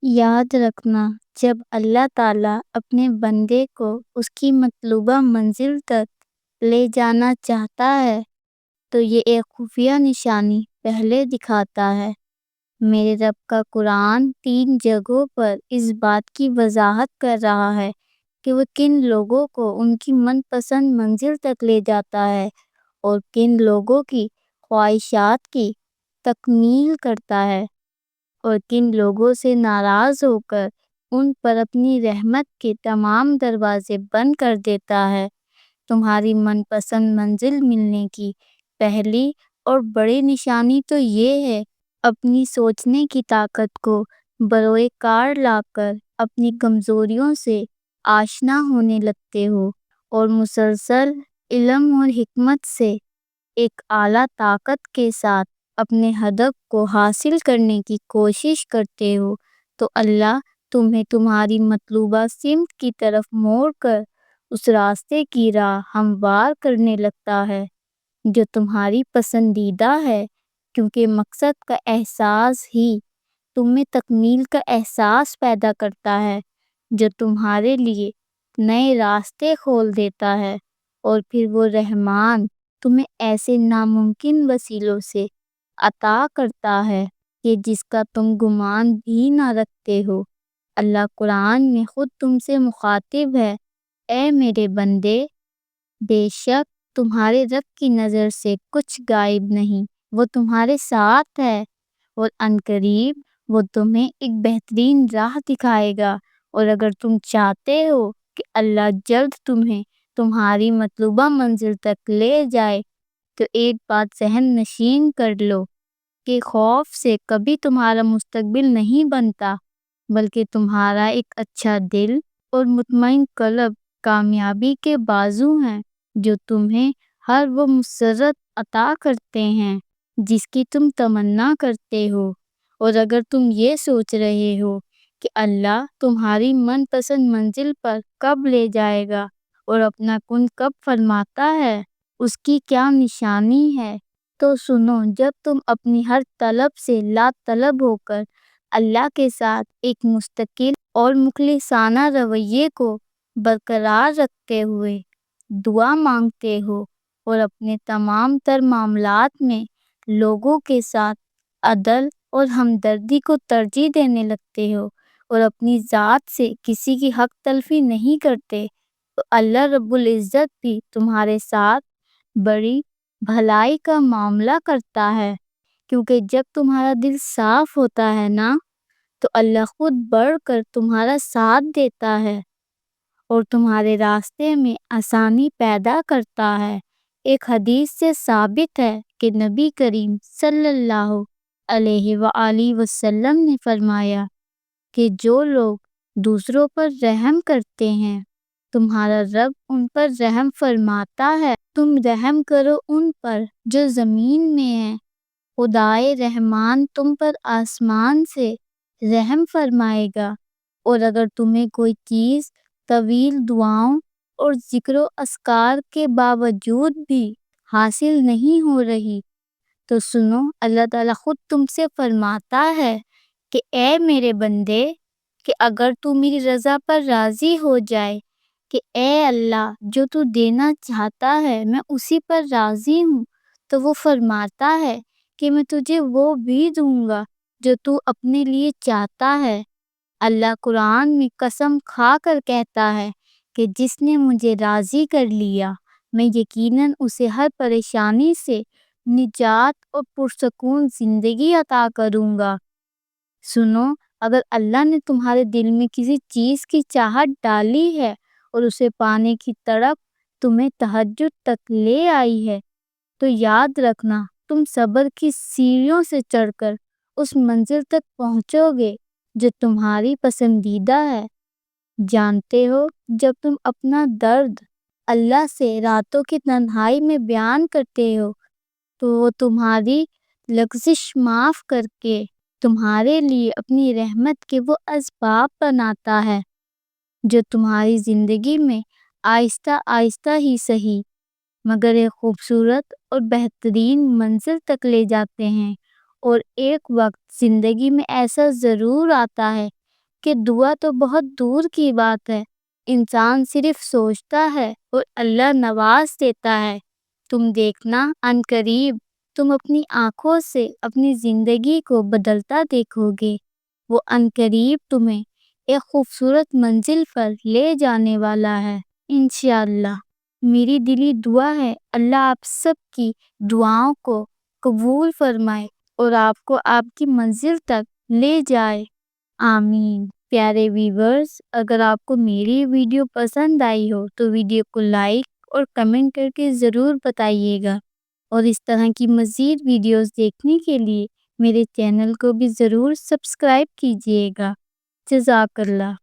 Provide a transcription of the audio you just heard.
یاد رکھنا، جب اللہ تعالیٰ اپنے بندے کو اس کی مطلوبہ منزل تک لے جانا چاہتا ہے تو یہ ایک خفیہ نشانی پہلے دکھاتا ہے۔ میرے رب کا قرآن 3 جگہوں پر اس بات کی وضاحت کر رہا ہے کہ وہ کن لوگوں کو ان کی من پسند منزل تک لے جاتا ہے اور کن لوگوں کی خواہشات کی تکمیل کرتا ہے، اور کن لوگوں سے ناراض ہو کر ان پر اپنی رحمت کے تمام دروازے بند کر دیتا ہے۔ تمہاری من پسند منزل ملنے کی پہلی اور بڑی نشانی تو یہ ہے اپنی سوچنے کی طاقت کو بروئے کار لا کر اپنی کمزوریوں سے آشنا ہونے لگتے ہو اور مسلسل علم اور حکمت سے ایک اعلیٰ طاقت کے ساتھ اپنے ہدف کو حاصل کرنے کی کوشش کرتے ہو، تو اللہ تمہیں تمہاری مطلوبہ سمت کی طرف موڑ کر اس راستے کی راہ ہموار کرنے لگتا ہے جو تمہاری پسندیدہ ہے، کیونکہ مقصد کا احساس ہی تم میں تکمیل کا احساس پیدا کرتا ہے جو تمہارے لیے نئے راستے کھول دیتا ہے، اور پھر وہ رحمان تمہیں ایسے ناممکن وسیلوں سے عطا کرتا ہے کہ جس کا تم گمان بھی نہ رکھتے ہو۔ اللہ قرآن میں خود تم سے مخاطب ہے، اے میرے بندے، بے شک تمہارے رب کی نظر سے کچھ غائب نہیں، وہ تمہارے ساتھ ہے، اور عنقریب وہ تمہیں ایک بہترین راہ دکھائے گا۔ اور اگر تم چاہتے ہو کہ اللہ جلد تمہیں تمہاری مطلوبہ منزل تک لے جائے تو ایک بات ذہن نشین کر لو کہ خوف سے کبھی تمہارا مستقبل نہیں بنتا، بلکہ تمہارا ایک اچھا دل اور مطمئن قلب کامیابی کے بازو ہیں جو تمہیں ہر وہ مسرت عطا کرتے ہیں جس کی تم تمنا کرتے ہو۔ اور اگر تم یہ سوچ رہے ہو کہ اللہ تمہاری من پسند منزل پر کب لے جائے گا اور اپنا کن کب فرماتا ہے، اس کی کیا نشانی ہے، تو سنو، جب تم اپنی ہر طلب سے لا طلب ہو کر اللہ کے ساتھ ایک مستقل اور مخلصانہ رویے کو برقرار رکھتے ہوئے دعا مانگتے ہو اور اپنے تمام تر معاملات میں لوگوں کے ساتھ عدل اور ہمدردی کو ترجیح دینے لگتے ہو اور اپنی ذات سے کسی کی حق تلفی نہیں کرتے، تو اللہ رب العزت بھی تمہارے ساتھ بڑی بھلائی کا معاملہ کرتا ہے، کیونکہ جب تمہارا دل صاف ہوتا ہے نا تو اللہ خود بڑھ کر تمہارا ساتھ دیتا ہے اور تمہارے راستے میں آسانی پیدا کرتا ہے۔ ایک حدیث سے ثابت ہے کہ نبی کریم صلی اللہ علیہ وآلہ وسلم نے فرمایا کہ جو لوگ دوسروں پر رحم کرتے ہیں تمہارا رب ان پر رحم فرماتا ہے، تم رحم کرو ان پر جو زمین میں ہیں، خدائے رحمان تم پر آسمان سے رحم فرمائے گا۔ اور اگر تمہیں کوئی چیز طویل دعاؤں اور ذکر و اذکار کے باوجود بھی حاصل نہیں ہو رہی تو سنو، اللہ تعالیٰ خود تم سے فرماتا ہے کہ اے میرے بندے، کہ اگر تو میری رضا پر راضی ہو جائے کہ اے اللہ جو تو دینا چاہتا ہے میں اسی پر راضی ہوں، تو وہ فرماتا ہے کہ میں تجھے وہ بھی دوں گا جو تو اپنے لیے چاہتا ہے۔ اللہ قرآن میں قسم کھا کر کہتا ہے کہ جس نے مجھے راضی کر لیا میں یقیناً اسے ہر پریشانی سے نجات اور پرسکون زندگی عطا کروں گا۔ سنو، اگر اللہ نے تمہارے دل میں کسی چیز کی چاہت ڈالی ہے اور اسے پانے کی تڑپ تمہیں تہجد تک لے آئی ہے تو یاد رکھنا تم صبر کی سیڑھیوں سے چڑھ کر اس منزل تک پہنچو گے جو تمہاری پسندیدہ ہے۔ جانتے ہو، جب تم اپنا درد اللہ سے راتوں کی تنہائی میں بیان کرتے ہو تو وہ تمہاری لغزش معاف کر کے تمہارے لیے اپنی رحمت کے وہ اسباب بناتا ہے جو تمہاری زندگی میں آہستہ آہستہ ہی صحیح مگر ایک خوبصورت اور بہترین منزل تک لے جاتے ہیں۔ اور ایک وقت زندگی میں ایسا ضرور آتا ہے کہ دعا تو بہت دور کی بات ہے، انسان صرف سوچتا ہے اور اللہ نواز دیتا ہے۔ تم دیکھنا ان قریب تم اپنی آنکھوں سے اپنی زندگی کو بدلتا دیکھو گے۔ وہ ان قریب تمہیں ایک خوبصورت منزل پر لے جانے والا ہے انشاءاللہ۔ میری دلی دعا ہے اللہ آپ سب کی دعاؤں کو قبول فرمائے اور آپ کو آپ کی منزل تک لے جائے، آمین۔ پیارے ویورز، اگر آپ کو میری ویڈیو پسند آئی ہو تو ویڈیو کو لائک اور کمنٹ کر کے ضرور بتائیے گا، اور اس طرح کی مزید ویڈیوز دیکھنے کے لیے میرے چینل کو بھی ضرور سبسکرائب کیجیے گا۔ جزاک اللہ۔